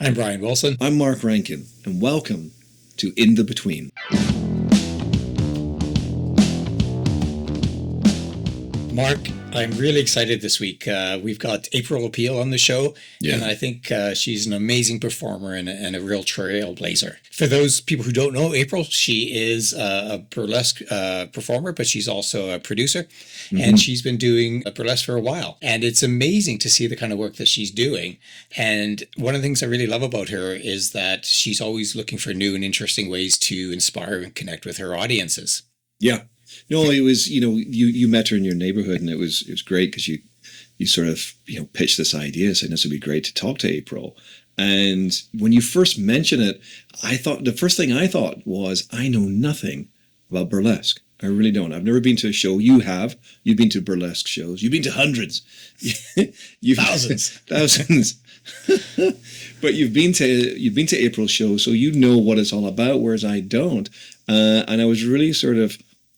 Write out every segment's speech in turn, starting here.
I'm Brian Wilson. I'm Mark Rankin, and welcome to In the Between. Mark, I'm really excited this week. We've got April Appeal on the show, and I think she's an amazing performer and a real trailblazer. For those people who don't know April, she is a burlesque performer, but she's also a producer, and she's been doing burlesque for a while. And it's amazing to see the kind of work that she's doing. And one of the things I really love about her is that she's always looking for new and interesting ways to inspire and connect with her audiences. Yeah. No, it was, you met her in your neighborhood, and it was great because you sort of, pitched this idea saying this would be great to talk to April. And when you first mentioned it, the first thing I thought was, I know nothing about burlesque. I really don't. I've never been to a show. You have. You've been to burlesque shows. You've been to hundreds. Thousands. But you've been to April's show, so you know what it's all about, whereas I don't. And I was really sort of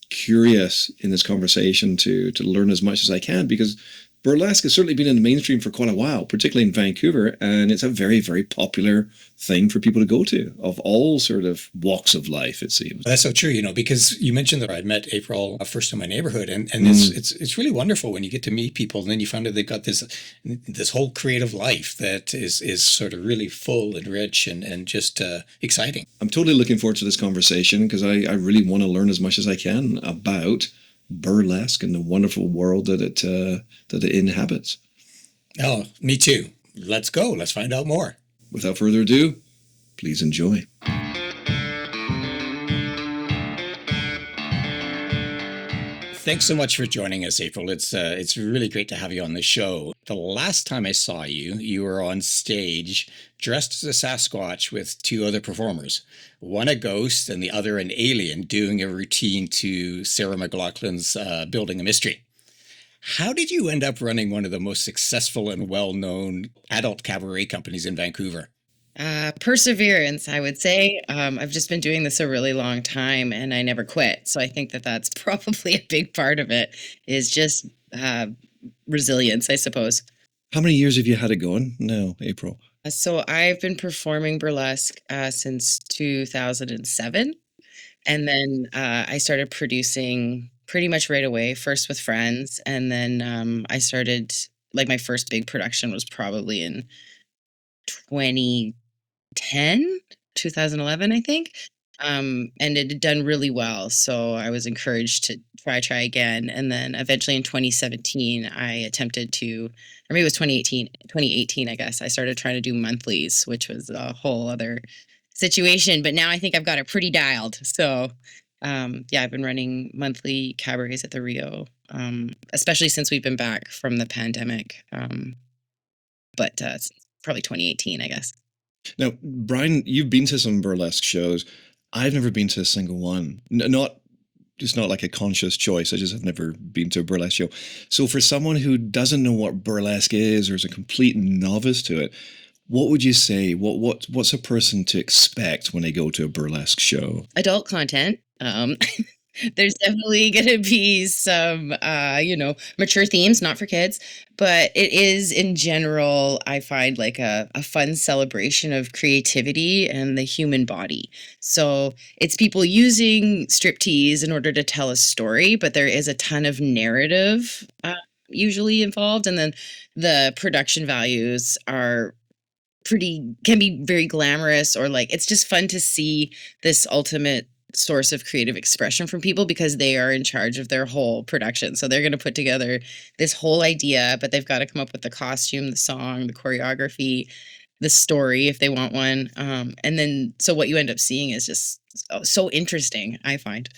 curious in this conversation to learn as much as I can, because burlesque has certainly been in the mainstream for quite a while, particularly in Vancouver, and it's a very, very popular thing for people to go to of all sort of walks of life, it seems. That's so true, because you mentioned that I met April first in my neighborhood, and it's really wonderful when you get to meet people, and then you find out they've got this whole creative life that is sort of really full and rich and just exciting. I'm totally looking forward to this conversation because I really want to learn as much as I can about burlesque and the wonderful world that it inhabits. Oh, me too. Let's go. Let's find out more. Without further ado, please enjoy. Thanks so much for joining us, April. It's really great to have you on the show. The last time I saw you, you were on stage dressed as a Sasquatch with two other performers, one a ghost and the other an alien, doing a routine to Sarah McLachlan's Building a Mystery. How did you end up running one of the most successful and well-known adult cabaret companies in Vancouver? Perseverance, I would say. I've just been doing this a really long time and I never quit. So I think that that's probably a big part of it, is just resilience, I suppose. How many years have you had it going now, April? So I've been performing burlesque since 2007. And then I started producing pretty much right away, first with friends. And then I started, my first big production was probably in 2011, I think. And it had done really well. So I was encouraged to try again. And then eventually in 2017, I attempted to, or maybe it was 2018, I guess. I started trying to do monthlies, which was a whole other situation. But now I think I've got it pretty dialed. So I've been running monthly cabarets at the Rio, especially since we've been back from the pandemic. But it's probably 2018, I guess. Now, Brian, you've been to some burlesque shows. I've never been to a single one. It's not like a conscious choice. I just have never been to a burlesque show. So for someone who doesn't know what burlesque is or is a complete novice to it, what would you say? What's a person to expect when they go to a burlesque show? Adult content. There's definitely going to be some, mature themes, not for kids, but it is in general, I find like a fun celebration of creativity and the human body. So it's people using striptease in order to tell a story, but there is a ton of narrative usually involved. And then the production values can be very glamorous, or it's just fun to see this ultimate source of creative expression from people because they are in charge of their whole production. So they're going to put together this whole idea, but they've got to come up with the costume, the song, the choreography, the story if they want one. And then so what you end up seeing is just so interesting, I find.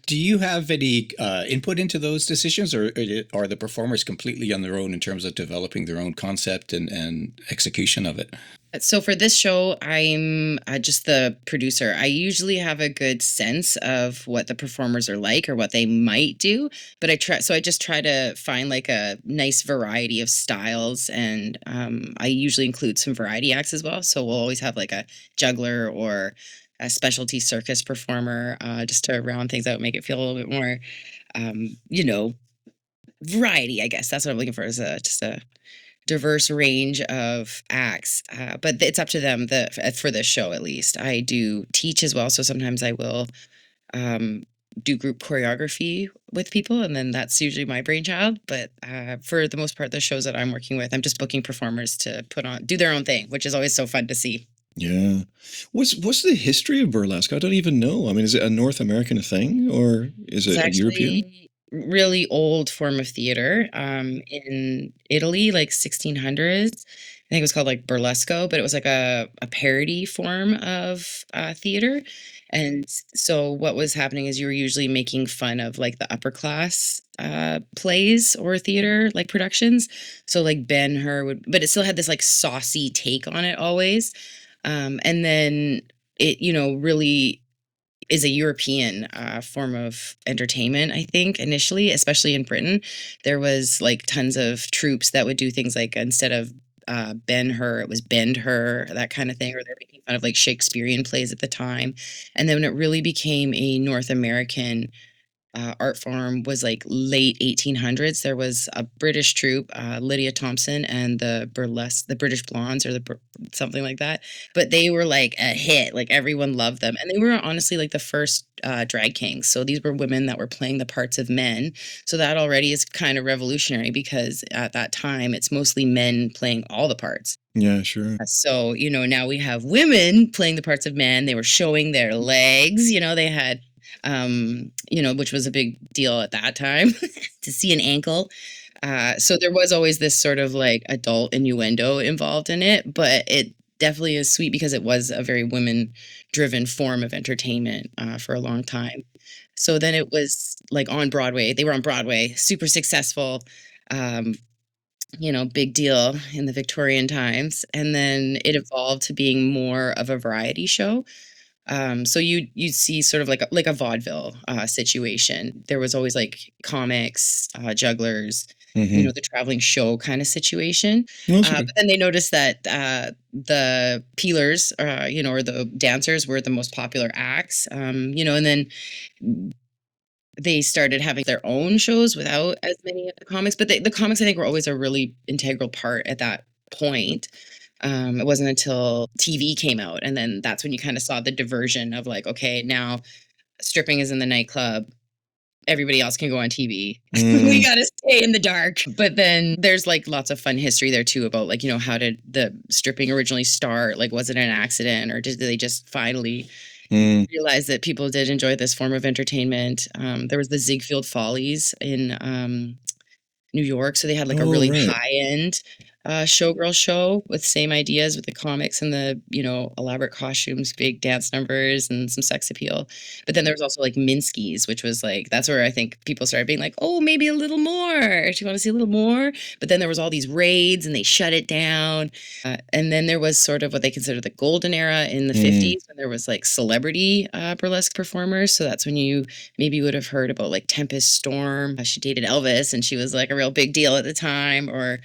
Do you have any input into those decisions, or are the performers completely on their own in terms of developing their own concept and execution of it? So for this show, I'm just the producer. I usually have a good sense of what the performers are like or what they might do, but I just try to find a nice variety of styles, and I usually include some variety acts as well. So we'll always have a juggler or a specialty circus performer, just to round things out, make it feel a little bit more, variety, I guess. That's what I'm looking for, is just a diverse range of acts, but it's up to them for this show at least. I do teach as well, so sometimes I will um, do group choreography with people, and then that's usually my brainchild. But for the most part, the shows that I'm working with, I'm just booking performers to do their own thing, which is always so fun to see. Yeah. What's the history of burlesque? I don't even know. I mean, is it a North American thing or is It's it a European? actually really old form of theater in Italy, like 1600s. I think it was called like burlesco, but it was like a parody form of theater. And so what was happening is you were usually making fun of like the upper class plays or theater like productions. So like Ben Hur would, but it still had this like saucy take on it always. And then it, really is a European form of entertainment, I think, initially, especially in Britain. There was like tons of troops that would do things like instead of Ben Hur, it was Bend Her, that kind of thing, or they're making fun of like Shakespearean plays at the time. And then when it really became a North American art form was like late 1800s. There was a British troupe, Lydia Thompson and the British Blondes, or something like that. But they were like a hit. Like everyone loved them, and they were honestly like the first drag kings. So these were women that were playing the parts of men. So that already is kind of revolutionary because at that time it's mostly men playing all the parts. Yeah, sure. So, now we have women playing the parts of men. They were showing their legs, they had which was a big deal at that time to see an ankle. So there was always this sort of like adult innuendo involved in it, but it definitely is sweet because it was a very women driven form of entertainment for a long time. So then it was like on Broadway. They were on Broadway, super successful. Um, big deal in the Victorian times. And then it evolved to being more of a variety show. So you see sort of like a vaudeville situation. There was always like comics, jugglers, Mm-hmm. the traveling show kind of situation. Well, that's okay. But then they noticed that the peelers, or the dancers were the most popular acts. And then they started having their own shows without as many of the comics. But the comics, I think, were always a really integral part at that point. It wasn't until TV came out, and then that's when you kind of saw the diversion of like, okay, now stripping is in the nightclub. Everybody else can go on TV. We Mm, got to stay in the dark. But then there's like lots of fun history there too about like, how did the stripping originally start? Like, was it an accident or did they just finally mm. realize that people did enjoy this form of entertainment? There was the Ziegfeld Follies in New York, so they had like a Oh, really right. high-end showgirl show with same ideas with the comics and the, elaborate costumes, big dance numbers, and some sex appeal. But then there was also like Minsky's, which was like that's where I think people started being like, "Oh, maybe a little more. Do you want to see a little more?" But then there was all these raids and they shut it down. And then there was sort of what they consider the golden era in the Mm, 50s when there was like celebrity burlesque performers. So that's when you maybe would have heard about like Tempest Storm. She dated Elvis and she was like a real big deal at the time, or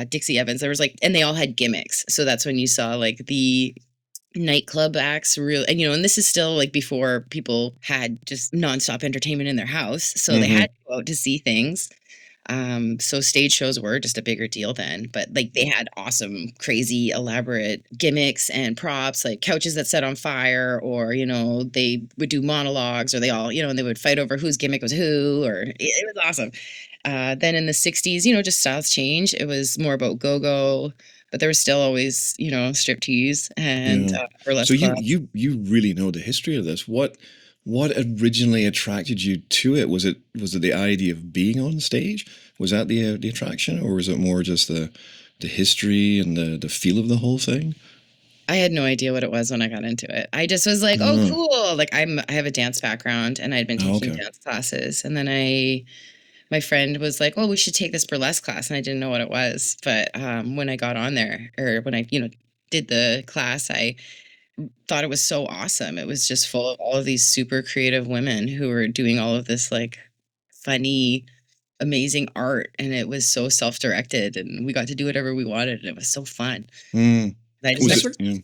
Dixie Evans. There was like, and they all had gimmicks. So that's when you saw like the nightclub acts real, and and this is still like before people had just nonstop entertainment in their house. So they mm-hmm. had to go out to see things. So stage shows were just a bigger deal then, but like they had awesome, crazy, elaborate gimmicks and props, like couches that set on fire, or they would do monologues, or they all, and they would fight over whose gimmick was who, or it was awesome. Then in the '60s, just styles changed. It was more about go-go, but there was still always, striptease and Yeah. So burlesque you clubs. you you really know the history of this. What originally attracted you to it? Was it the idea of being on stage? Was that the attraction, or was it more just the history and the feel of the whole thing? I had no idea what it was when I got into it. I just was like, "Oh, Mm. cool." Like I have a dance background and I'd been Oh, taking okay. dance classes, and then my friend was like, "Oh, we should take this burlesque class." And I didn't know what it was. But when I got on there, or when I, did the class, I thought it was so awesome. It was just full of all of these super creative women who were doing all of this like funny, amazing art, and it was so self-directed, and we got to do whatever we wanted, and it was so fun. Mm. And I just Was What it? sort Yeah.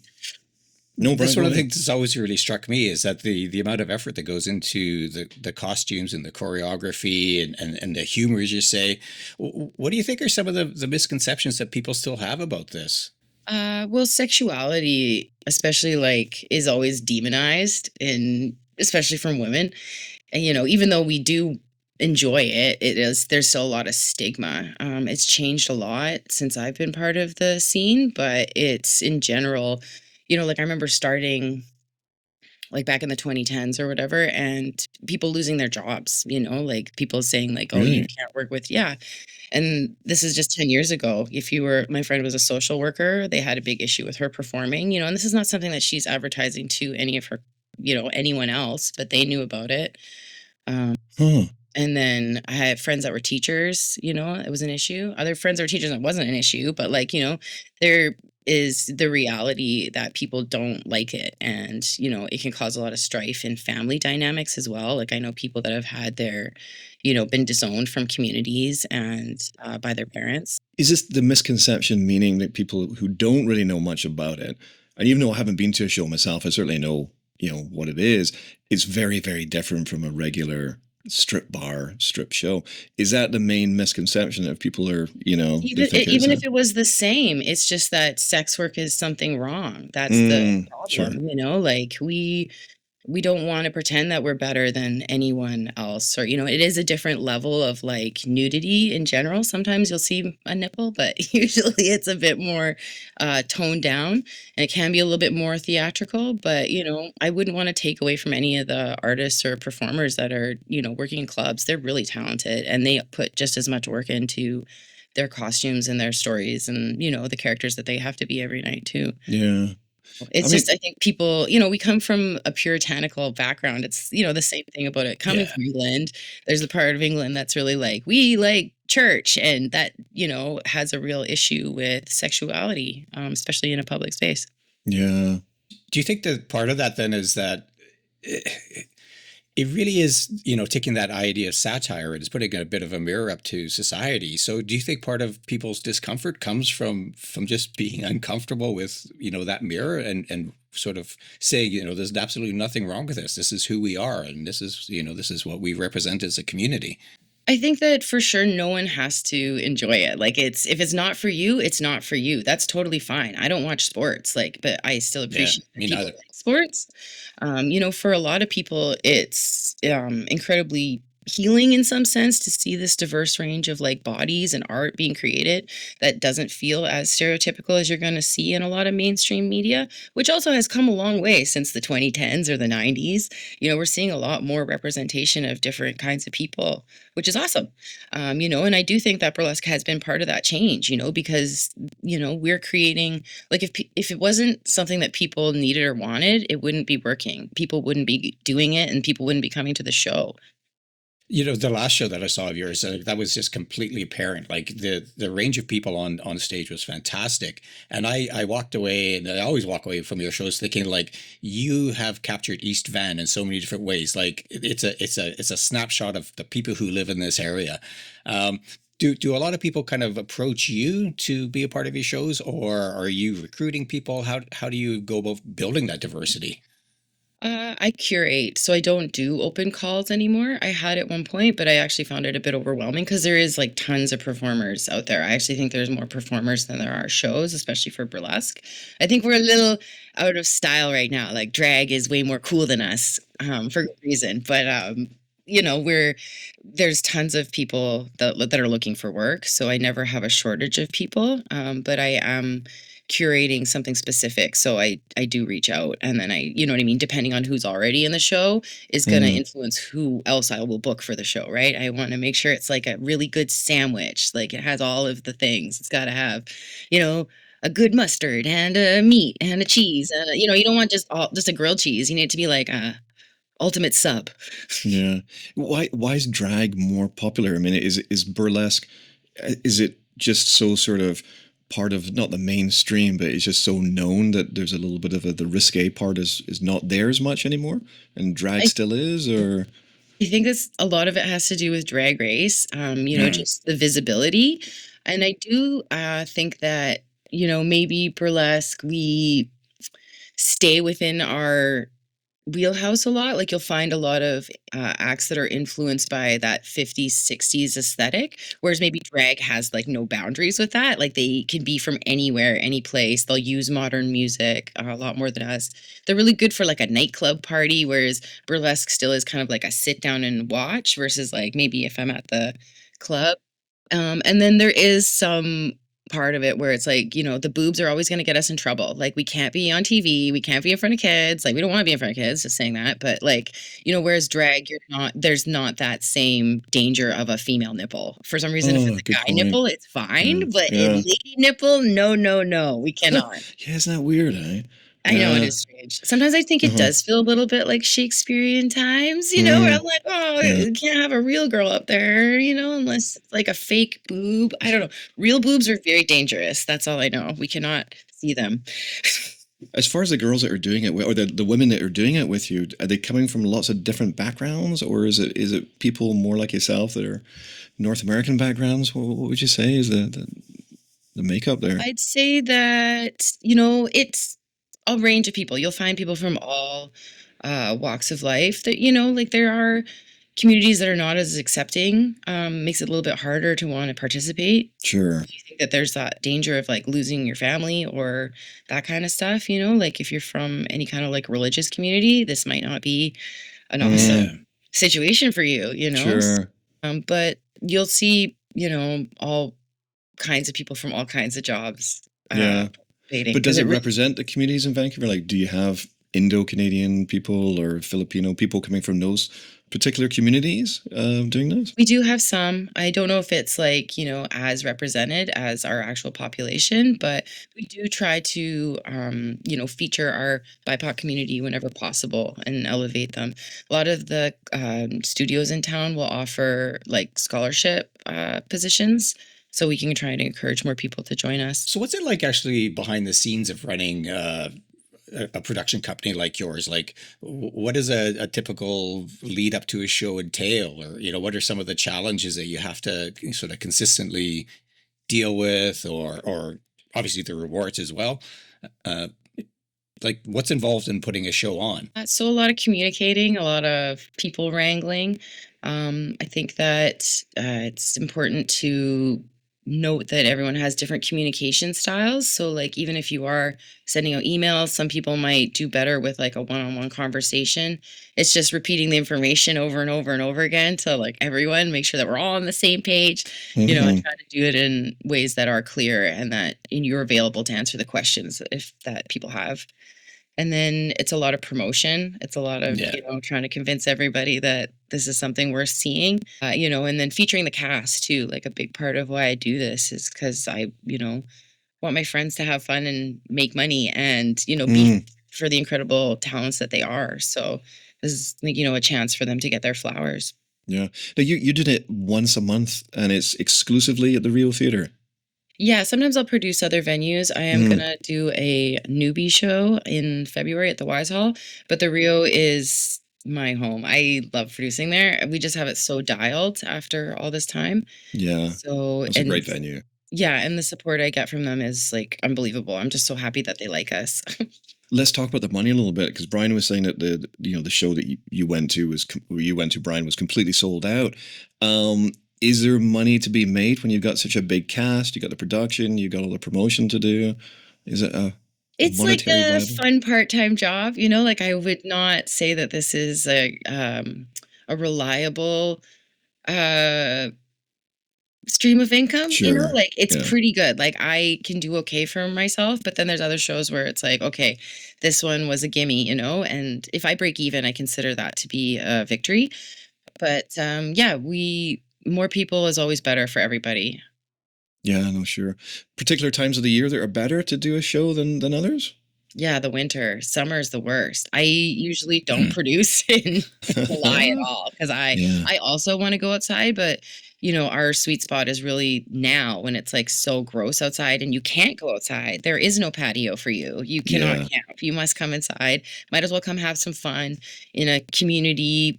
No, That's Brian, one go of the ahead. things that's always really struck me is that the amount of effort that goes into the costumes and the choreography and the humor, as you say. What do you think are some of the misconceptions that people still have about this? Well, sexuality, especially like, is always demonized, and especially from women. And even though we do enjoy it, there's still a lot of stigma. It's changed a lot since I've been part of the scene, but it's in general, like I remember starting like back in the 2010s or whatever, and people losing their jobs, like people saying like, oh, you Really? can't work with, yeah. And this is just 10 years ago. If you were My friend was a social worker, they had a big issue with her performing, and this is not something that she's advertising to any of her, anyone else, but they knew about it. Um, Huh. and then I had friends that were teachers, it was an issue. Other friends that were teachers, it wasn't an issue, but like, there is the reality that people don't like it. And, it can cause a lot of strife in family dynamics as well. Like I know people that have had their, been disowned from communities and by their parents. Is this the misconception, meaning that people who don't really know much about it, and even though I haven't been to a show myself, I certainly know, what it is. It's very, very different from a regular strip bar, strip show. Is that the main misconception that people are, they think it is Even that? if it was the same, it's just that sex work is something wrong. That's the Sure. problem, like we don't want to pretend that we're better than anyone else, or it is a different level of like nudity in general. Sometimes you'll see a nipple, but usually it's a bit more toned down, and it can be a little bit more theatrical. But I wouldn't want to take away from any of the artists or performers that are working in clubs. They're really talented, and they put just as much work into their costumes and their stories, and the characters that they have to be every night too. Yeah. I It's mean, just, I think people, we come from a puritanical background. It's, the same thing about it. Coming Yeah. from England, there's a part of England that's really like, we like church, and that, has a real issue with sexuality, especially in a public space. yeah. Do you think that part of that then is that it really is, taking that idea of satire and is putting a bit of a mirror up to society. So do you think part of people's discomfort comes from just being uncomfortable with, that mirror and sort of saying, there's absolutely nothing wrong with this. This is who we are. And this is what we represent as a community. I think that for sure no one has to enjoy it. Like if it's not for you, it's not for you. That's totally fine. I don't watch sports, like, but I still Yeah, appreciate that me people neither. like sports. For a lot of people, it's incredibly healing in some sense to see this diverse range of like bodies and art being created that doesn't feel as stereotypical as you're going to see in a lot of mainstream media, which also has come a long way since the 2010s or the 90s. We're seeing a lot more representation of different kinds of people, which is awesome. And I do think that burlesque has been part of that change, because, we're creating, like, if it wasn't something that people needed or wanted, it wouldn't be working. People wouldn't be doing it, and people wouldn't be coming to the show. The last show that I saw of yours, that was just completely apparent. Like the range of people on stage was fantastic, and I walked away, and I always walk away from your shows thinking like you have captured East Van in so many different ways. Like it's a snapshot of the people who live in this area. Do a lot of people kind of approach you to be a part of your shows, or are you recruiting people? How do you go about building that diversity? I curate, so I don't do open calls anymore. I had at one point, but I actually found it a bit overwhelming because there is like tons of performers out there. I actually think there's more performers than there are shows, especially for burlesque. I think we're a little out of style right now. Like drag is way more cool than us, for good reason. But there's tons of people that are looking for work, so I never have a shortage of people. But I am curating something specific, so I do reach out, and then you know what I mean, depending on who's already in the show is going to Mm. influence who else I will book for the show, right? I want to make sure it's like a really good sandwich, like it has all of the things. It's got to have, you know a good mustard and a meat and a cheese, and you don't want just a grilled cheese. You need it to be like a ultimate sub. Yeah. Why is drag more popular? I mean, is burlesque, is it just so sort of part of not the mainstream, but it's just so known that there's a little bit of the risque part is not there as much anymore, and drag I still is, or I think it's a lot of it has to do with Drag Race, yeah. just the visibility. And I do think that, maybe burlesque, we stay within our wheelhouse a lot. Like, you'll find a lot of acts that are influenced by that 50s, 60s aesthetic, whereas maybe drag has like no boundaries with that. Like, they can be from anywhere, any place. They'll use modern music a lot more than us. They're really good for like a nightclub party, whereas burlesque still is kind of like a sit down and watch versus like maybe if I'm at the club. And then there is some part of it where it's like, the boobs are always going to get us in trouble. Like, we can't be on TV, we can't be in front of kids. Like, we don't want to be in front of kids, just saying that. But like, whereas drag, there's not that same danger of a female nipple. For some reason, if it's Oh, a good guy point. nipple, it's fine. But a Yeah. lady nipple, no, no, no, we cannot. Yeah, isn't that weird, eh? I know it Yeah. is strange. Sometimes I think it Uh-huh. does feel a little bit like Shakespearean times, where I'm like, oh, Yeah. you can't have a real girl up there, unless it's like a fake boob. I don't know. Real boobs are very dangerous. That's all I know. We cannot see them. As far as the girls that are doing it, or the women that are doing it with you, are they coming from lots of different backgrounds, or is it people more like yourself that are North American backgrounds? What would you say is the makeup there? I'd say that, it's a range of people. You'll find people from all walks of life that, like there are communities that are not as accepting, makes it a little bit harder to want to participate. Sure. You think that there's that danger of like losing your family or that kind of stuff, like if you're from any kind of like religious community, this might not be an awesome situation for you, Sure. But you'll see, all kinds of people from all kinds of jobs. Yeah. Dating. But does it represent the communities in Vancouver? Like, do you have Indo-Canadian people or Filipino people coming from those particular communities doing this? We do have some. I don't know if it's like, as represented as our actual population, but we do try to, feature our BIPOC community whenever possible and elevate them. A lot of the studios in town will offer like scholarship positions. So we can try to encourage more people to join us. So what's it like actually behind the scenes of running a production company like yours? Like, what does a typical lead up to a show entail? Or, what are some of the challenges that you have to sort of consistently deal with, or obviously the rewards as well? Like, what's involved in putting a show on? So a lot of communicating, a lot of people wrangling. I think that it's important to note that everyone has different communication styles. So like, even if you are sending out emails, some people might do better with like a one-on-one conversation. It's just repeating the information over and over and over again to like everyone, make sure that we're all on the same page, and try to do it in ways that are clear and that you're available to answer the questions if that people have. And then it's a lot of promotion. It's a lot of, trying to convince everybody that this is something worth seeing, and then featuring the cast too. Like, a big part of why I do this is because I, want my friends to have fun and make money and, be for the incredible talents that they are. So this is, a chance for them to get their flowers. Yeah. Now you did it once a month and it's exclusively at the Rio Theatre. Yeah, sometimes I'll produce other venues. I am gonna do a newbie show in February at the Wise Hall, but the Rio is my home. I love producing there. We just have it so dialed after all this time. Yeah. So That's a great venue. Yeah, and the support I get from them is like unbelievable. I'm just so happy that they like us. Let's talk about the money a little bit, because Brian was saying that the show that you went to Brian, was completely sold out. Is there money to be made when you've got such a big cast? You got the production, you got all the promotion to do. Is it it's like a viable? fun part-time job, like I would not say that this is a reliable stream of income, Sure. like it's pretty good. Like, I can do okay for myself, but then there's other shows where it's like, okay, this one was a gimme, and if I break even, I consider that to be a victory. But more people is always better for everybody. Yeah, no, sure. Particular times of the year that are better to do a show than others? Yeah, the winter. Summer's the worst. I usually don't produce in July at all because I also want to go outside, but our sweet spot is really now when it's like so gross outside and you can't go outside. There is no patio for you. You cannot camp. You must come inside. Might as well come have some fun in a community,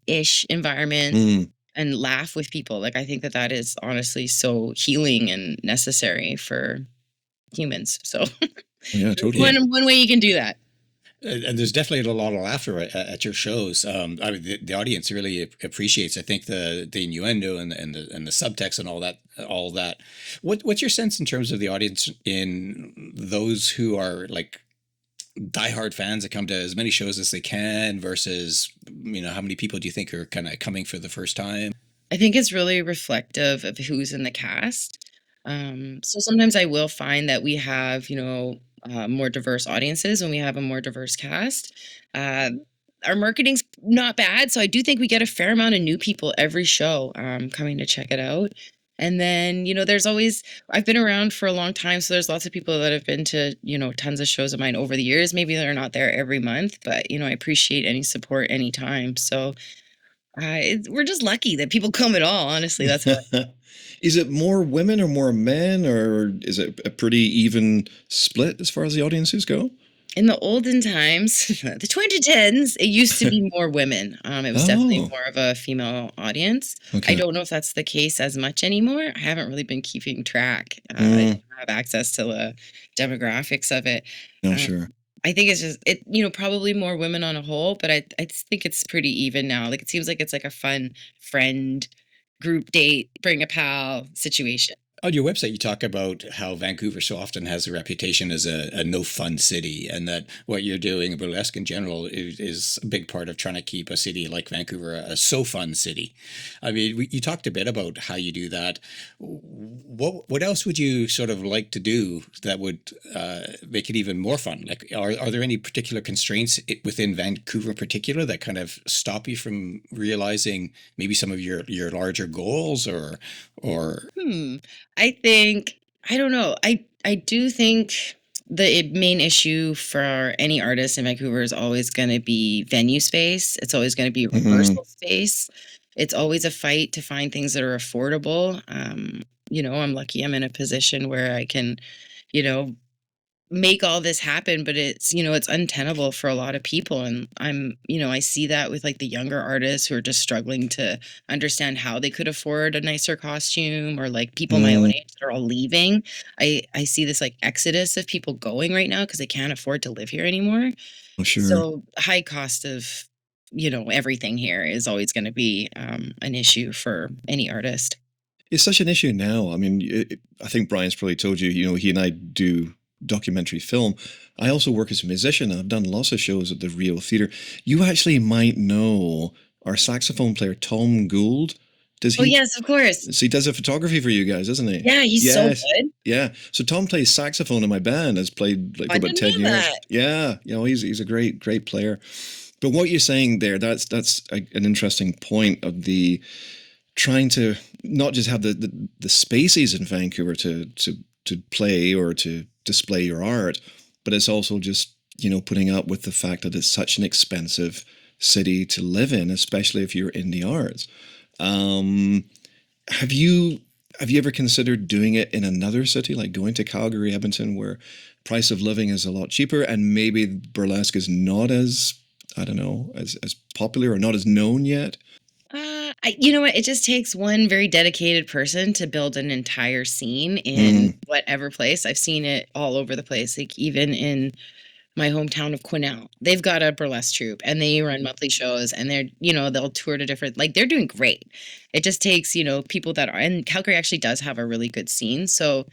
ish environment. And laugh with people. Like, I think that is honestly so healing and necessary for humans. So yeah, totally. One way you can do that. And there's definitely a lot of laughter at your shows. I mean, the audience really appreciates, I think, the innuendo and the subtext and all that. What's your sense in terms of the audience in those who are like diehard fans that come to as many shows as they can versus, how many people do you think are kind of coming for the first time? I think it's really reflective of who's in the cast. So sometimes I will find that we have, more diverse audiences when we have a more diverse cast. Uh, our marketing's not bad, so I do think we get a fair amount of new people every show coming to check it out. And then, there's always, I've been around for a long time, so there's lots of people that have been to, tons of shows of mine over the years. Maybe they're not there every month, but, I appreciate any support anytime. So we're just lucky that people come at all. Honestly, that's how. Is it more women or more men, or is it a pretty even split as far as the audiences go? In the olden times, the 2010s, it used to be more women. It was definitely Oh, more of a female audience. I okay. don't know if that's the case as much anymore. I haven't really been keeping track. I Mm, don't have access to the demographics of it. no, Um, sure. I think it's just probably more women on a whole, but I just think it's pretty even now. Like it seems like it's like a fun friend group date, bring a pal situation. On your website, you talk about how Vancouver so often has a reputation as a no fun city, and that what you're doing, burlesque in general, is a big part of trying to keep a city like Vancouver a so fun city. I mean, you talked a bit about how you do that. What else would you sort of like to do that would make it even more fun? Like, are there any particular constraints within Vancouver in particular that kind of stop you from realizing maybe some of your larger goals or Hmm. I think I don't know. I do think the main issue for any artist in Vancouver is always going to be venue space. It's always going to be Hmm. rehearsal space. It's always a fight to find things that are affordable. I'm lucky I'm in a position where I can, you know, make all this happen, but it's untenable for a lot of people. And I see that with like the younger artists who are just struggling to understand how they could afford a nicer costume, or like people my own Mm, age that are all leaving. I see this like exodus of people going right now because they can't afford to live here anymore. oh, sure. So high cost of everything here is always going to be an issue for any artist. It's such an issue now. I mean, I think Brian's probably told you, he and I do documentary film. I also work as a musician. I've done lots of shows at the Rio Theatre. You actually might know our saxophone player, Tom Gould. Does Oh he? yes, of course. So he does a photography for you guys, doesn't he? Yeah, he's so Yes. good. Yeah. So Tom plays saxophone in my band, has played like for I about didn't 10 know years. that. Yeah. He's a great player. But what you're saying there, that's an interesting point of the trying to not just have the spaces in Vancouver to play or to display your art, but it's also just putting up with the fact that it's such an expensive city to live in, especially if you're in the arts. Um, have you have you ever considered doing it in another city, like going to Calgary, Edmonton, where price of living is a lot cheaper, and maybe burlesque is not as, I don't know, as popular or not as known yet? You know what? It just takes one very dedicated person to build an entire scene in Mm, whatever place. I've seen it all over the place, like even in my hometown of Quesnel. They've got a burlesque troupe and they run monthly shows, and they'll tour to different, like they're doing great. It just takes, people that are, and Calgary actually does have a really good scene. So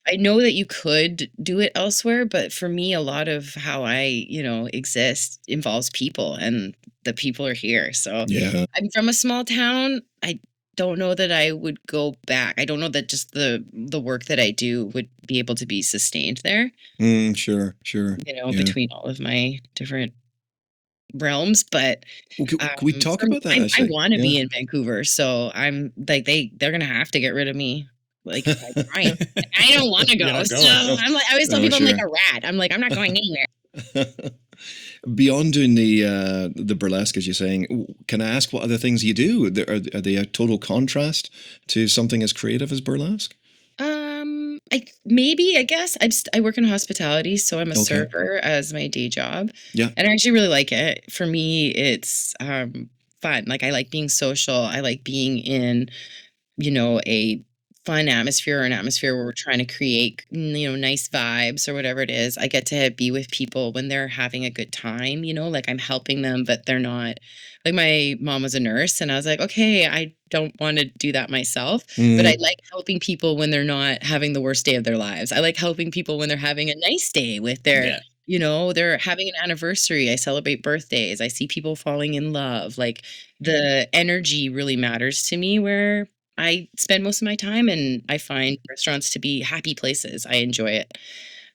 I know that you could do it elsewhere, but for me, a lot of how I, exist involves people, and the people are here. So yeah. I'm from a small town. I don't know that I would go back. I don't know that just the work that I do would be able to be sustained there, Mm, sure, sure. Yeah. between all of my different realms. But Well, can we talk for me, about that I actually? want to Yeah. be in Vancouver, so I'm like they're gonna have to get rid of me. Like if I try, I don't want to You're go. not So going. I'm like, I always tell No, people I'm like sure. a rat. I'm like, I'm not going anywhere. Beyond doing the burlesque, as you're saying, can I ask what other things you do? Are they a total contrast to something as creative as burlesque? I guess I work in hospitality, so I'm a Okay. server as my day job, Yeah. and I actually really like it. For me, it's fun. Like I like being social. I like being in a fun atmosphere or an atmosphere where we're trying to create, nice vibes or whatever it is. I get to be with people when they're having a good time, like I'm helping them, but they're not. Like my mom was a nurse and I was like, okay, I don't want to do that myself, but I Mm, like helping people when they're not having the worst day of their lives. I like helping people when they're having a nice day with their, Yeah. they're having an anniversary. I celebrate birthdays. I see people falling in love. Like the energy really matters to me where I spend most of my time, and I find restaurants to be happy places. I enjoy it.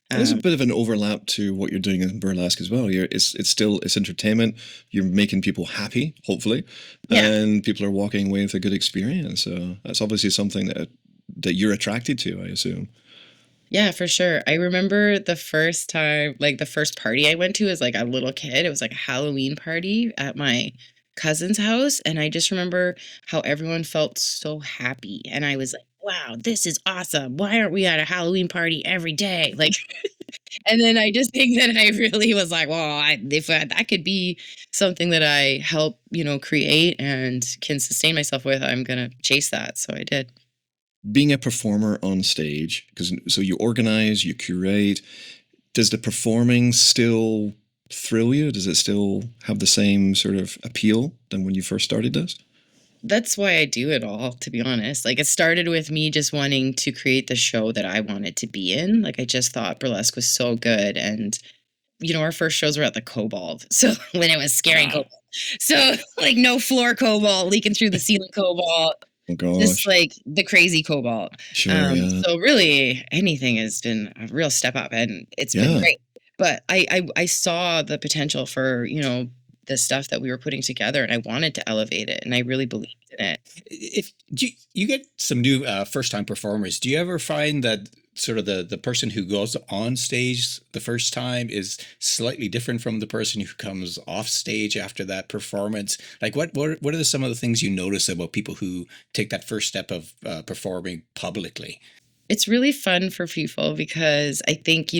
there's a Um, bit of an overlap to what you're doing in burlesque as well. It's still it's entertainment. You're making people happy, hopefully, yeah, and people are walking away with a good experience. So that's obviously something that you're attracted to, I assume. yeah, for sure. I remember the first time, like the first party I went to as like a little kid. It was like a Halloween party at my cousin's house, and I just remember how everyone felt so happy, and I was like, "Wow, this is awesome! Why aren't we at a Halloween party every day?" Like, and then I just think that I really was like, well, if that could be something that I help, create and can sustain myself with, I'm gonna chase that. So I did. Being a performer on stage, because so you organize, you curate. Does the performing still thrill you? Does it still have the same sort of appeal than when you first started this? That's why I do it all, to be honest. Like it started with me just wanting to create the show that I wanted to be in. Like I just thought burlesque was so good, and our first shows were at the Cobalt. So when it was scary Wow. Cobalt. So like no floor Cobalt leaking through the ceiling Cobalt. Oh Just gosh, like the crazy cobalt. sure, yeah, So really anything has been a real step up and it's been yeah. great. But I saw the potential for, the stuff that we were putting together and I wanted to elevate it and I really believed in it. If you get some new first time performers, do you ever find that sort of the person who goes on stage the first time is slightly different from the person who comes off stage after that performance? Like what are some of the things you notice about people who take that first step of performing publicly? It's really fun for people because I think,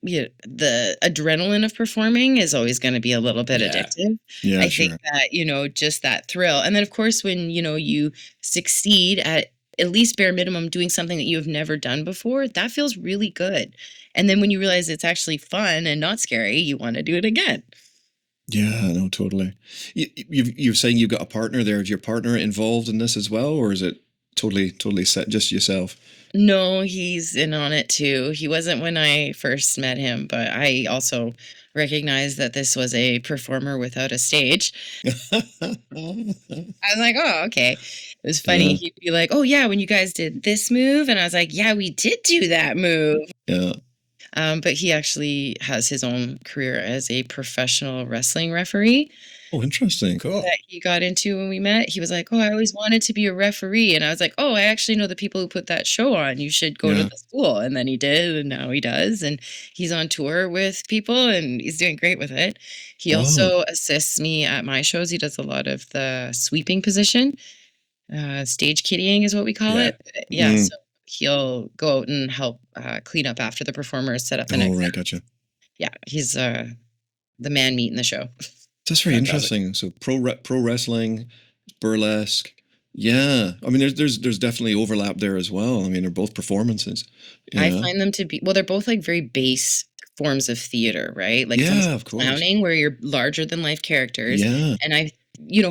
the adrenaline of performing is always going to be a little bit Yeah. addictive. Yeah, I think sure. that, just that thrill. And then of course when, you succeed at least bare minimum doing something that you have never done before, that feels really good. And then when you realize it's actually fun and not scary, you want to do it again. Yeah, no, totally. You're saying you've got a partner there. Is your partner involved in this as well, or is it totally set just yourself? No, he's in on it too. He wasn't when I first met him, but I also recognized that this was a performer without a stage. I was like, "Oh, okay." It was funny. Yeah, He'd be like, "Oh, yeah, when you guys did this move," and I was like, "Yeah, we did do that move." yeah. But he actually has his own career as a professional wrestling referee Oh, interesting. Cool. that he got into when we met. He was like, "Oh, I always wanted to be a referee." And I was like, "Oh, I actually know the people who put that show on. You should go to Yeah. the school." And then he did, and now he does. And he's on tour with people and he's doing great with it. He Wow. also assists me at my shows. He does a lot of the sweeping position. Stage kittying is what we call Yeah. it. Yeah, Mm. so he'll go out and help clean up after the performers set up the Oh, next right, act. gotcha. Yeah, he's the man meat in the show. That's very Fantastic. interesting. So pro wrestling, burlesque. Yeah, I mean, there's definitely overlap there as well. I mean, they're both performances. I Yeah. find them to be, well, they're both like very base forms of theater, right? Like some Yeah, of course. clowning where you're larger than life characters. Yeah. And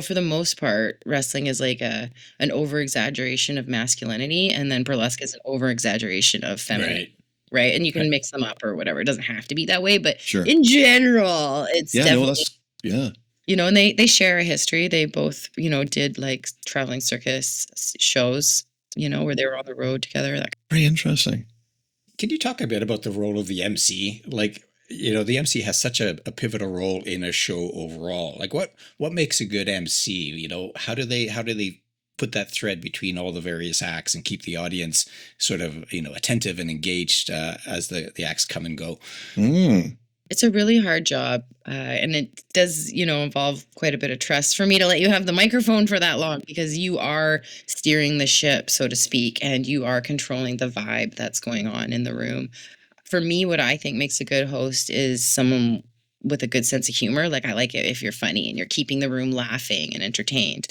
for the most part, wrestling is like an over exaggeration of masculinity, and then burlesque is an over exaggeration of feminine. Right. Right. And you can Right. mix them up or whatever. It doesn't have to be that way, but Sure. in general, it's Yeah. No, definitely, that's yeah. and they share a history. They both, did like traveling circus shows, where they were on the road together. That Very interesting. Can you talk a bit about the role of the MC? Like, the MC has such a pivotal role in a show overall. Like what makes a good MC? How do they put that thread between all the various acts and keep the audience sort of, attentive and engaged as the acts come and go? Mm. It's a really hard job, and it does, involve quite a bit of trust for me to let you have the microphone for that long because you are steering the ship, so to speak, and you are controlling the vibe that's going on in the room. For me, what I think makes a good host is someone with a good sense of humor. Like I like it if you're funny and you're keeping the room laughing and entertained.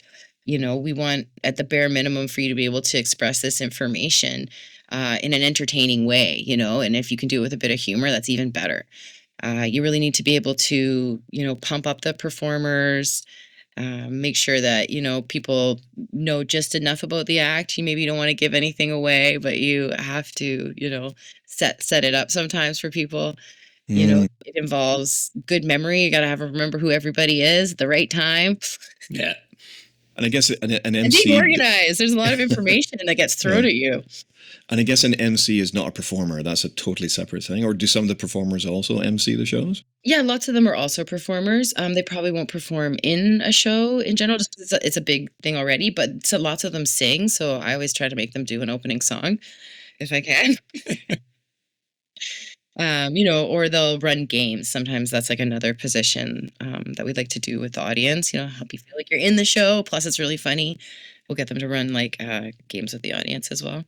we want at the bare minimum for you to be able to express this information in an entertaining way, and if you can do it with a bit of humor, that's even better. You really need to be able to, pump up the performers, make sure that, people know just enough about the act. You maybe don't want to give anything away, but you have to, set it up sometimes for people. It involves good memory. You got to remember who everybody is at the right time. Yeah. And I guess an And MC. being organized. There's a lot of information that gets thrown at you. And I guess an MC is not a performer. That's a totally separate thing. Or do some of the performers also MC the shows? Yeah, lots of them are also performers. They probably won't perform in a show in general, just 'cause it's a big thing already. But so lots of them sing, so I always try to make them do an opening song if I can. Or they'll run games. Sometimes that's like another position that we'd like to do with the audience. Help you feel like you're in the show. Plus, it's really funny. We'll get them to run like games with the audience as well.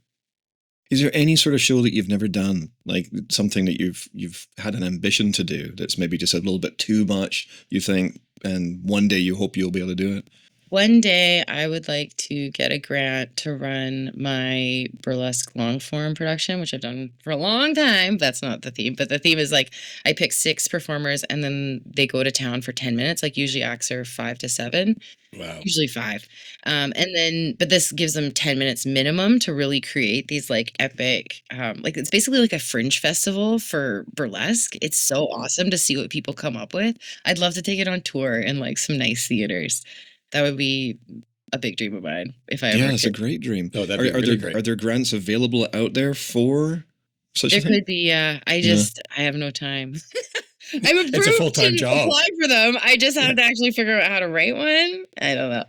Is there any sort of show that you've never done, like something that you've had an ambition to do that's maybe just a little bit too much, you think, and one day you hope you'll be able to do it? One day I would like to get a grant to run my burlesque long form production, which I've done for a long time. That's not the theme, but the theme is like I pick 6 performers and then they go to town for 10 minutes. Like usually acts are 5 to 7. Wow. Usually 5. But this gives them 10 minutes minimum to really create these like epic, like it's basically like a fringe festival for burlesque. It's so awesome to see what people come up with. I'd love to take it on tour in like some nice theaters. That would be a big dream of mine if I ever Yeah, it's a could. great dream. Oh, that'd be really great. Are there grants available out there for such a There thing? could be, I have no time. I'm It's a approved full-time to job. apply for them. I just have to actually figure out how to write one. I don't know.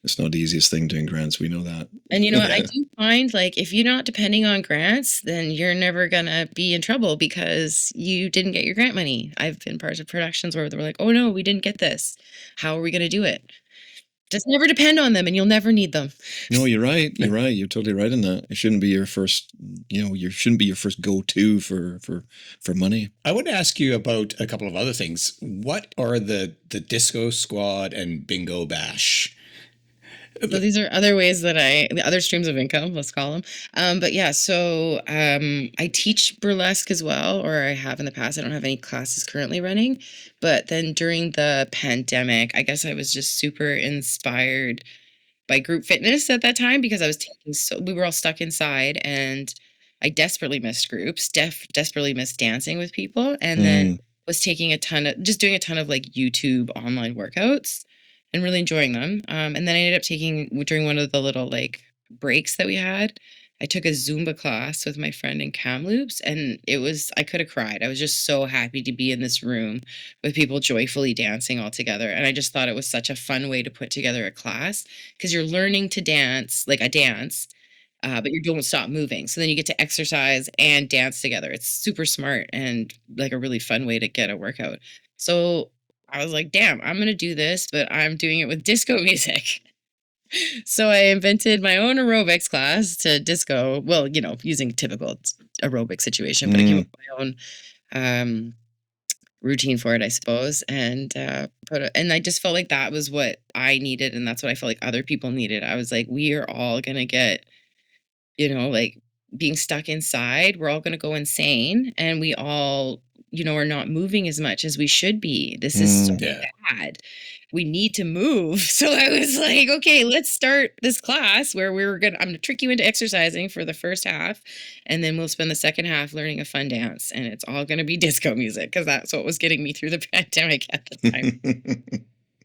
It's not the easiest thing doing grants. We know that. And what? I Yeah. do find like if you're not depending on grants, then you're never gonna be in trouble because you didn't get your grant money. I've been part of productions where they were like, "Oh no, we didn't get this. How are we gonna do it?" Just never depend on them, and you'll never need them. No, you're right. You're right. You're totally right in that. It shouldn't be your first. You shouldn't be your first go-to for money. I want to ask you about a couple of other things. What are the Disco Squad and Bingo Bash? So these are other ways that the other streams of income, let's call them. But yeah, so I teach burlesque as well, or I have in the past. I don't have any classes currently running. But then during the pandemic, I guess I was just super inspired by group fitness at that time because I was we were all stuck inside and I desperately missed groups, desperately missed dancing with people. And then was taking doing a ton of like YouTube online workouts and really enjoying them. And then I ended up during one of the little like breaks that we had, I took a Zumba class with my friend in Kamloops and I could have cried. I was just so happy to be in this room with people joyfully dancing all together. And I just thought it was such a fun way to put together a class because you're learning to dance, like a dance, but you don't stop moving. So then you get to exercise and dance together. It's super smart and like a really fun way to get a workout. So I was like, damn, I'm going to do this, but I'm doing it with disco music. So I invented my own aerobics class to disco. Well, using typical aerobic situation, but I came up with my own routine for it, I suppose. And and I just felt like that was what I needed. And that's what I felt like other people needed. I was like, we are all going to get, like being stuck inside. We're all going to go insane. And we all, are not moving as much as we should be. This is so bad. We need to move. So I was like, okay, let's start this class where I'm going to trick you into exercising for the first half. And then we'll spend the second half learning a fun dance. And it's all going to be disco music because that's what was getting me through the pandemic at the time.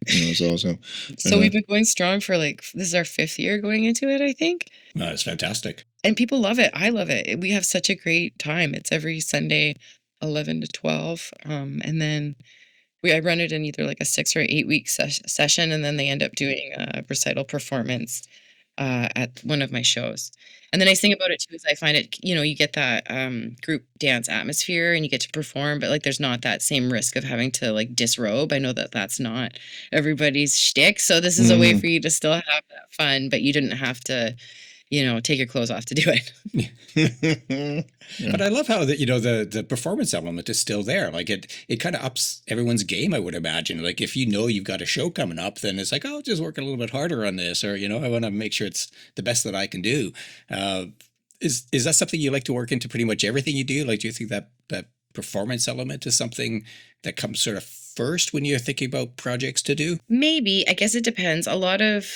That's awesome. So we've been going strong for this is our 5th year going into it, I think. No, it's fantastic. And people love it. I love it. We have such a great time. It's every Sunday, 11 to 12. And then I run it in either like a 6 or 8 week session. And then they end up doing a recital performance at one of my shows. And the nice thing about it too is I find it, you get that group dance atmosphere and you get to perform, but there's not that same risk of having to disrobe. I know that that's not everybody's shtick. So this is a way for you to still have that fun, but you didn't have to, take your clothes off to do it. But I love how the performance element is still there. Like it kind of ups everyone's game, I would imagine. Like if you've got a show coming up, then it's like, oh, just work a little bit harder on this, or I want to make sure it's the best that I can do. Is that something you like to work into pretty much everything you do? Like, do you think that performance element is something that comes sort of first when you're thinking about projects to do? Maybe. I guess it depends. A lot of,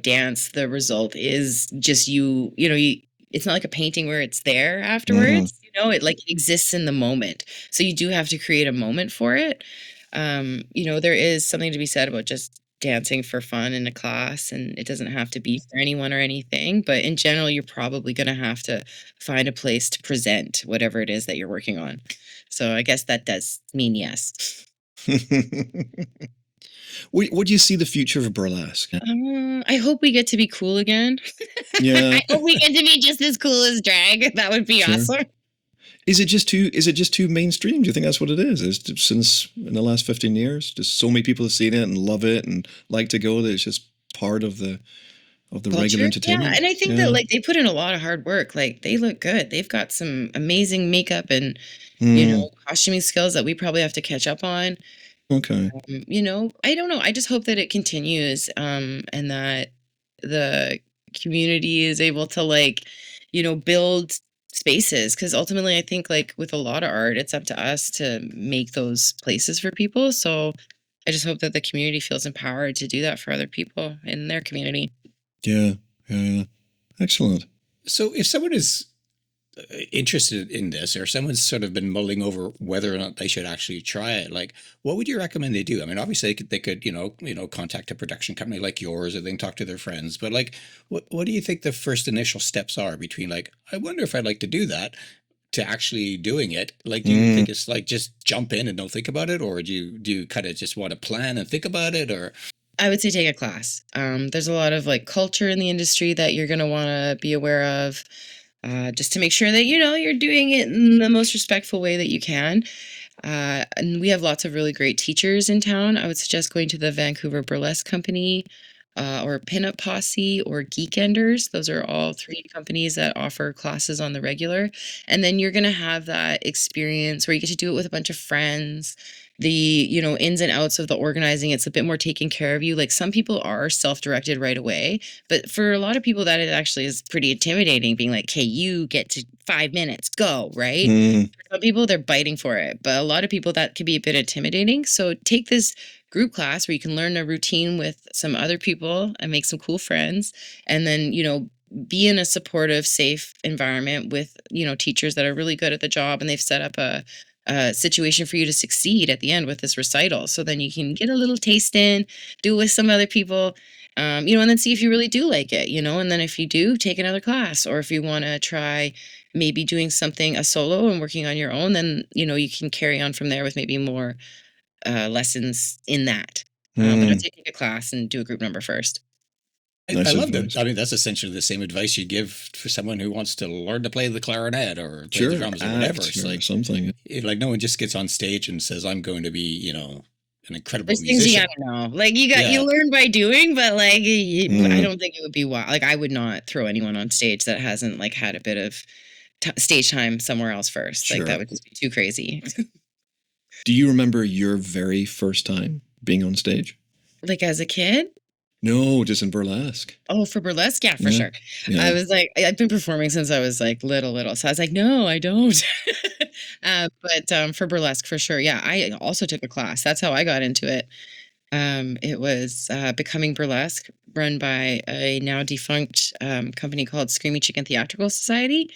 dance, the result is just it's not like a painting where it's there afterwards. It like exists in the moment. So you do have to create a moment for it. There is something to be said about just dancing for fun in a class, and it doesn't have to be for anyone or anything. But in general, you're probably going to have to find a place to present whatever it is that you're working on. So I guess that does mean yes. What do you see the future of burlesque? I hope we get to be cool again. Yeah. I hope we get to be just as cool as drag. That would be awesome. Is it just too mainstream? Do you think that's what it is? Since in the last 15 years, just so many people have seen it and love it and like to go that it's just part of the Culture? regular entertainment? Yeah, and I think that like they put in a lot of hard work. Like they look good. They've got some amazing makeup and costuming skills that we probably have to catch up on. Okay. I don't know. I just hope that it continues, and that the community is able to build spaces, because ultimately I think like with a lot of art, it's up to us to make those places for people. So I just hope that the community feels empowered to do that for other people in their community. Yeah. Excellent. So if someone is interested in this, or someone's sort of been mulling over whether or not they should actually try it, like what would you recommend they do? I mean, obviously they could contact a production company like yours, or they can talk to their friends, but like what do you think the first initial steps are between like, I wonder if I'd like to do that, to actually doing it? Like, do you think it's like just jump in and don't think about it, or do you kind of just want to plan and think about it? Or I would say take a class. There's a lot of like culture in the industry that you're going to want to be aware of, just to make sure that you're doing it in the most respectful way that you can. And we have lots of really great teachers in town. I would suggest going to the Vancouver Burlesque Company, or Pinup Posse, or Geekenders. Those are all three companies that offer classes on the regular. And then you're going to have that experience where you get to do it with a bunch of friends. The ins and outs of the organizing, it's a bit more taken care of you. Like some people are self-directed right away, but for a lot of people that it actually is pretty intimidating, being like, hey, you get to 5 minutes, go, right? For some people, they're biting for it, but a lot of people that can be a bit intimidating. So take this group class where you can learn a routine with some other people and make some cool friends, and then be in a supportive, safe environment with teachers that are really good at the job, and they've set up a situation for you to succeed at the end with this recital. So then you can get a little taste in, do it with some other people, and then see if you really do like it, and then if you do, take another class. Or if you want to try maybe doing something a solo and working on your own, then, you can carry on from there with maybe more lessons in that. But I'd say take a class and do a group number first. I love that. I mean, that's essentially the same advice you give for someone who wants to learn to play the clarinet or play the drums or whatever. It's like something. Like no one just gets on stage and says, "I'm going to be, an incredible There's musician." things you gotta know. Like you learn by doing, but like I don't think it would be wild. Like I would not throw anyone on stage that hasn't like had a bit of stage time somewhere else first. Sure. Like that would just be too crazy. Do you remember your very first time being on stage? Like as a kid? No, just in burlesque. Oh, for burlesque? Yeah, for sure. Yeah. I was like, I've been performing since I was like little. So I was like, no, I don't. But for burlesque, for sure. Yeah, I also took a class. That's how I got into it. It was Becoming Burlesque, run by a now defunct company called Screamy Chicken Theatrical Society.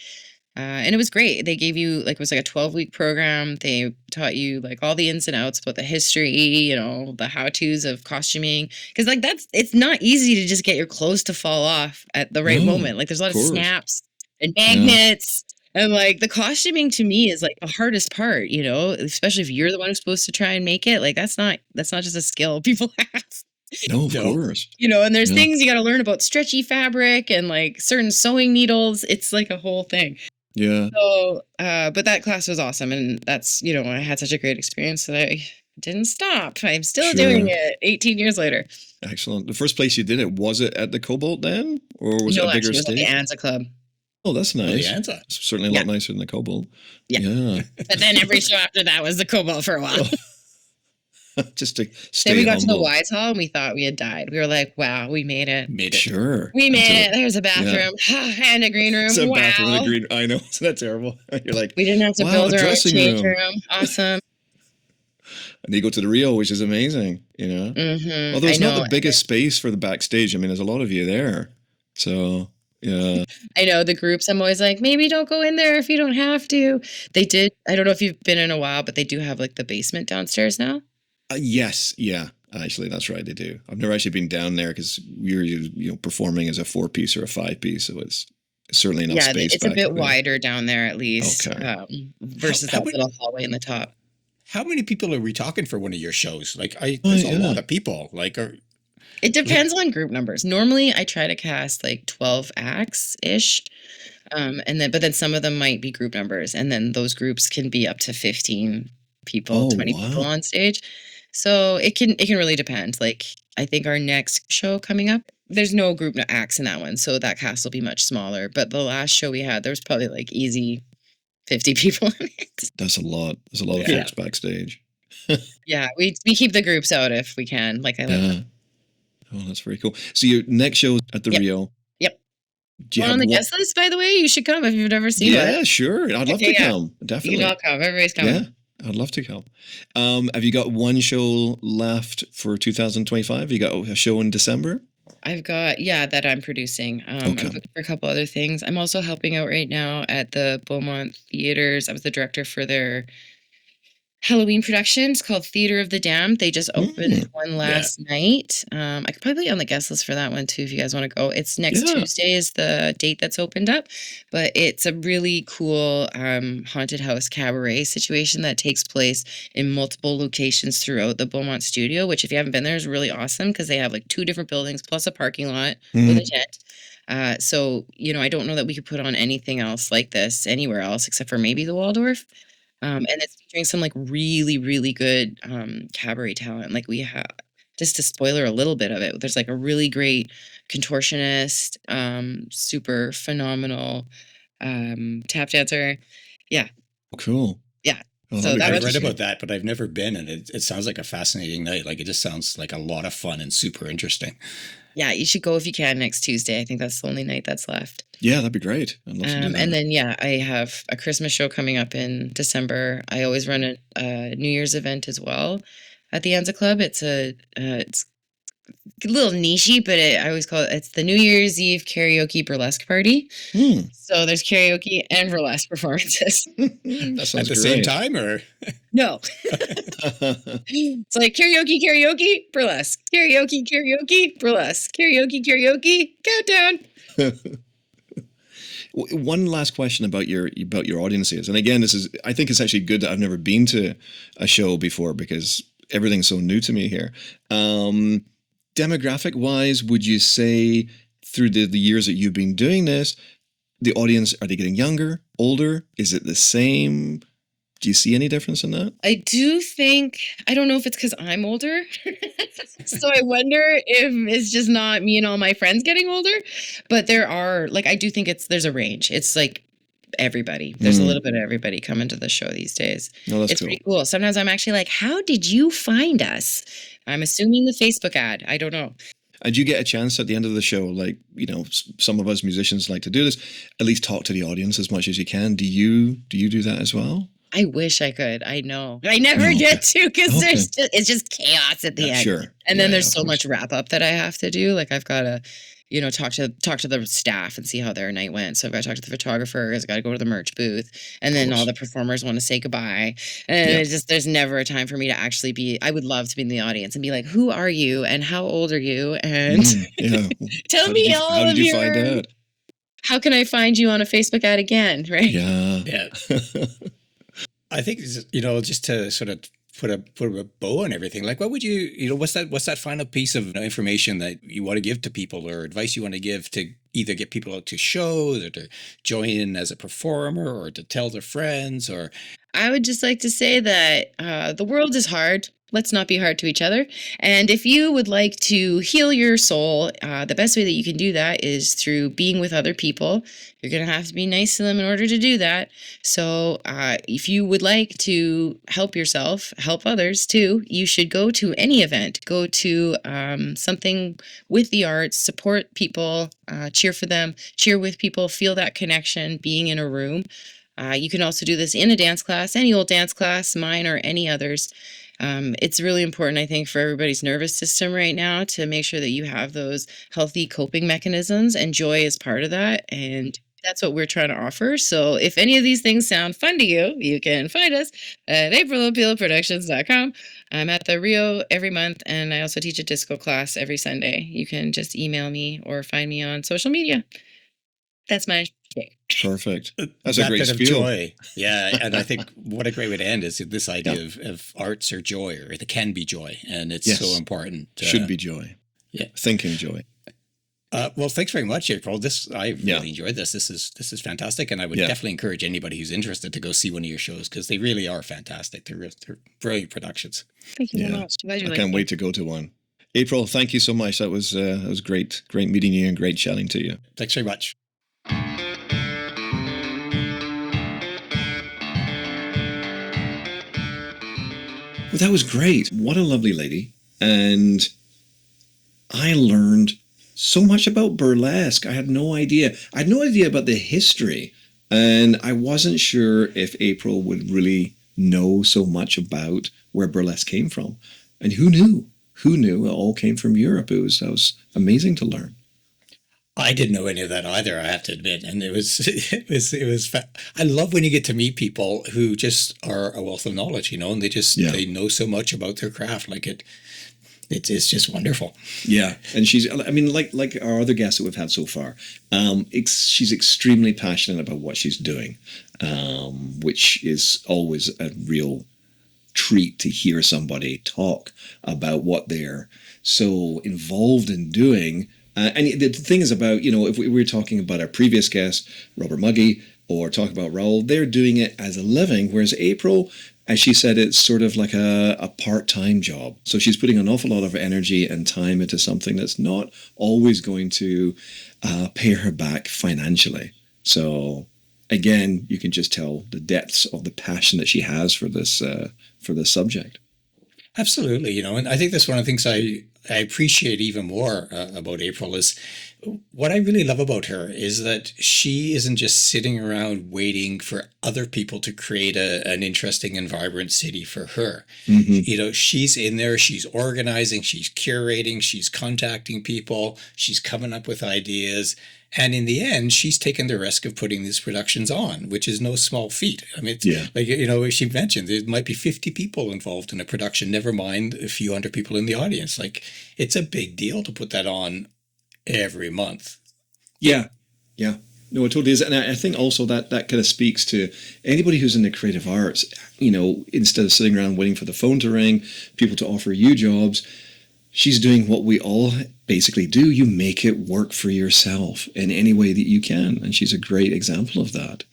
And it was great. They gave you it was like a 12-week program. They taught you like all the ins and outs about the history, the how-tos of costuming. Because it's not easy to just get your clothes to fall off at the right moment. Like there's a lot of snaps and magnets. And like the costuming to me is like the hardest part, especially if you're the one who's supposed to try and make it. Like that's not just a skill people have. No, of course. And there's things you got to learn about stretchy fabric and like certain sewing needles. It's like a whole thing. Yeah. So, but that class was awesome. And that's, I had such a great experience that didn't stop. I'm still Sure. doing it 18 years later. Excellent. The first place you did it, was it at the Cobalt then? Or was it No, a bigger actually, it was at the stage? Anza Club. Oh, that's Oh, the nice. Anza. It's certainly a Yeah. lot nicer than the Cobalt. Yeah. Yeah. But then every show after that was the Cobalt for a while. Just to stay Then we got to the humble. Wise Hall and we thought we had died. We were like, wow, we made it. Made it. Sure. We made Until- it. There's a bathroom and a green room. It's a Wow. bathroom and a green. I know. Isn't that terrible? You're like, We didn't have to wow, build a our own dressing change room. room. Awesome. And you go to the Rio, which is amazing, you know? Mm-hmm. Although it's I not know. the biggest space for the backstage. I mean, there's a lot of you there. So, yeah. I know the groups. I'm always like, maybe don't go in there if you don't have to. They did. I don't know if you've been in a while, but they do have like the basement downstairs now. Yes. Yeah. Actually, that's right. They do. I've never actually been down there because you're performing as a 4-piece or a 5-piece. So it's certainly enough Yeah, space. it's a back bit up there. wider down there at least, Okay. versus How that would- little hallway in the top. How many people are we talking for one of your shows? Like, there's a yeah. lot of people. Like, It depends on group numbers. Normally, I try to cast like 12 acts ish, but then some of them might be group numbers, and then those groups can be up to 15 people, Oh, 20 people wow. on stage. So it can really depend. Like I think our next show coming up, there's no group acts in that one, so that cast will be much smaller. But the last show we had, there was probably like easy 50 people in it. That's a lot. There's a lot of Yeah. folks backstage. Yeah, we keep the groups out if we can. Like I like Yeah. Oh, that's very cool. So your next show at the Yep. Rio. Yep. Do you We're on have the one? guest list, by the way. You should come if you've never seen Yeah, it. sure. I'd love Okay, to yeah. come. You Definitely. can all come. Everybody's coming. Yeah, I'd love to come. Have you got one show left for 2025? You got a show in December? I've got, that I'm producing. Okay. I'm looking for a couple other things. I'm also helping out right now at the Beaumont Theaters. I was the director for their Halloween productions called Theater of the Damned. They just opened one last night. I could probably be on the guest list for that one too if you guys want to go. It's next Yeah. Tuesday is the date that's opened up, but it's a really cool haunted house cabaret situation that takes place in multiple locations throughout the Beaumont studio, which if you haven't been there is really awesome because they have like 2 different buildings plus a parking lot with a tent. So, I don't know that we could put on anything else like this anywhere else except for maybe the Waldorf. And it's featuring some like really, really good cabaret talent. Like we have, just to spoiler a little bit of it, there's like a really great contortionist, super phenomenal tap dancer. Yeah. Cool. Yeah. Oh, So that'd be that great I've to read see. about that, but I've never been, and it sounds like a fascinating night. Like, it just sounds like a lot of fun and super interesting. Yeah, you should go if you can next Tuesday. I think that's the only night that's left. Yeah, that'd be great. I'd love to do that. And then, I have a Christmas show coming up in December. I always run a New Year's event as well at the Anza Club. It's it's a little nichey, but I always call it's the New Year's Eve karaoke burlesque party. So there's karaoke and burlesque performances. That sounds At the great. same time, or No, it's like karaoke, burlesque, karaoke, burlesque, karaoke, countdown. One last question about your audiences, and again, I think it's actually good that I've never been to a show before because everything's so new to me here. Demographic wise, would you say through the years that you've been doing this, the audience, are they getting younger, older? Is it the same? Do you see any difference in that? I do think, I don't know if it's because I'm older. So I wonder if it's just not me and all my friends getting older. But there are, like, I do think there's a range. It's like everybody. There's a little bit of everybody coming to the show these days. No, that's It's cool. pretty cool. Sometimes I'm actually like, how did you find us? I'm assuming the Facebook ad. I don't know. And you get a chance at the end of the show, like, some of us musicians like to do this, at least talk to the audience as much as you can. Do you do that as well? I wish I could. I know. I never Okay. get to because Okay. it's just chaos at the end. Sure. And then Yeah, there's of so course. much wrap up that I have to do. Like I've got to, talk to the staff and see how their night went. So I've got to talk to the photographers. I got to go to the merch booth, and then all the performers want to say goodbye. And Yeah. it's just there's never a time for me to actually be. I would love to be in the audience and be like, "Who are you? And how old are you? And Yeah. tell me all How of did you your. find out? How can I find you on a Facebook ad again? Right? Yeah. yeah. I think just to sort of put a bow on everything. Like, what would what's that final piece of information that you want to give to people, or advice you want to give to either get people out to shows or to join in as a performer or to tell their friends? Or I would just like to say that the world is hard. Let's not be hard to each other. And if you would like to heal your soul, the best way that you can do that is through being with other people. You're going to have to be nice to them in order to do that. So if you would like to help yourself, help others too, you should go to any event. Go to something with the arts, support people, cheer for them, cheer with people, feel that connection, being in a room. You can also do this in a dance class, any old dance class, mine or any others. It's really important, I think, for everybody's nervous system right now to make sure that you have those healthy coping mechanisms, and joy is part of that. And that's what we're trying to offer. So if any of these things sound fun to you, you can find us at aprilappealproductions.com. I'm at the Rio every month, and I also teach a disco class every Sunday. You can just email me or find me on social media. That's my shtick. Perfect. That's that a great bit of spiel. joy. Yeah, and I think what a great way to end is this idea of arts or joy, or there can be joy, and it's so important. Should be joy. Yeah, thinking joy. Well, thanks very much, April. I really enjoyed this. This is fantastic, and I would definitely encourage anybody who's interested to go see one of your shows, because they really are fantastic. They're brilliant productions. Thank you very much. I can't wait to go to one. April, thank you so much. That was great. Great meeting you and great chatting to you. Thanks very much. Well, that was great. What a lovely lady. And I learned so much about burlesque. I had no idea. I had no idea about the history. And I wasn't sure if April would really know so much about where burlesque came from. And who knew? Who knew? It all came from Europe. That was amazing to learn. I didn't know any of that either, I have to admit. And it was I love when you get to meet people who just are a wealth of knowledge, and they know so much about their craft. Like it's just wonderful. Yeah. And like our other guests that we've had so far, she's extremely passionate about what she's doing, which is always a real treat to hear somebody talk about what they're so involved in doing. And the thing is about, if we were talking about our previous guest, Robert Muggy, or talk about Raoul, they're doing it as a living, whereas April, as she said, it's sort of like a part-time job. So she's putting an awful lot of energy and time into something that's not always going to pay her back financially. So again, you can just tell the depths of the passion that she has for this subject. Absolutely, and I think that's one of the things I appreciate even more about April is what I really love about her is that she isn't just sitting around waiting for other people to create an interesting and vibrant city for her. Mm-hmm. She's in there, she's organizing, she's curating, she's contacting people, she's coming up with ideas. And in the end, she's taken the risk of putting these productions on, which is no small feat. I mean, as she mentioned, there might be 50 people involved in a production, never mind a few hundred people in the audience. Like, it's a big deal to put that on every month. Yeah. No, it totally is. And I think also that kind of speaks to anybody who's in the creative arts, instead of sitting around waiting for the phone to ring, people to offer you jobs, she's doing what we all basically do. You make it work for yourself in any way that you can. And she's a great example of that.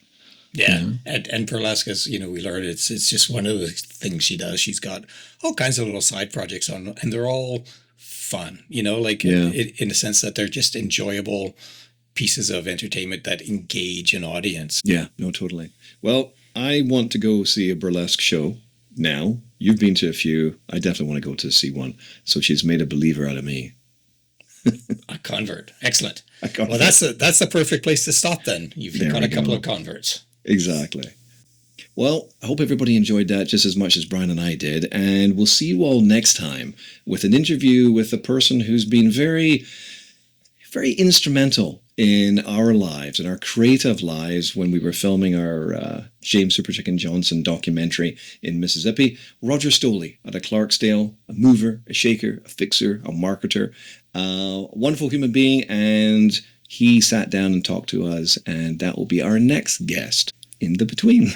Yeah. And burlesque, as we learned, it's just one of the things she does. She's got all kinds of little side projects on, and they're all fun, in a sense that they're just enjoyable pieces of entertainment that engage an audience. Yeah, no, totally. Well, I want to go see a burlesque show now. You've been to a few. I definitely want to go to see one. So she's made a believer out of me. A convert. Excellent. Well, that's the perfect place to stop then. You've got a couple of converts. Exactly. Well, I hope everybody enjoyed that just as much as Brian and I did. And we'll see you all next time with an interview with a person who's been very, very instrumental in our lives, in our creative lives, when we were filming our James Super Chicken Johnson documentary in Mississippi. Roger Stoley at a Clarksdale, a mover, a shaker, a fixer, a marketer, a wonderful human being, and he sat down and talked to us, and that will be our next guest in the between.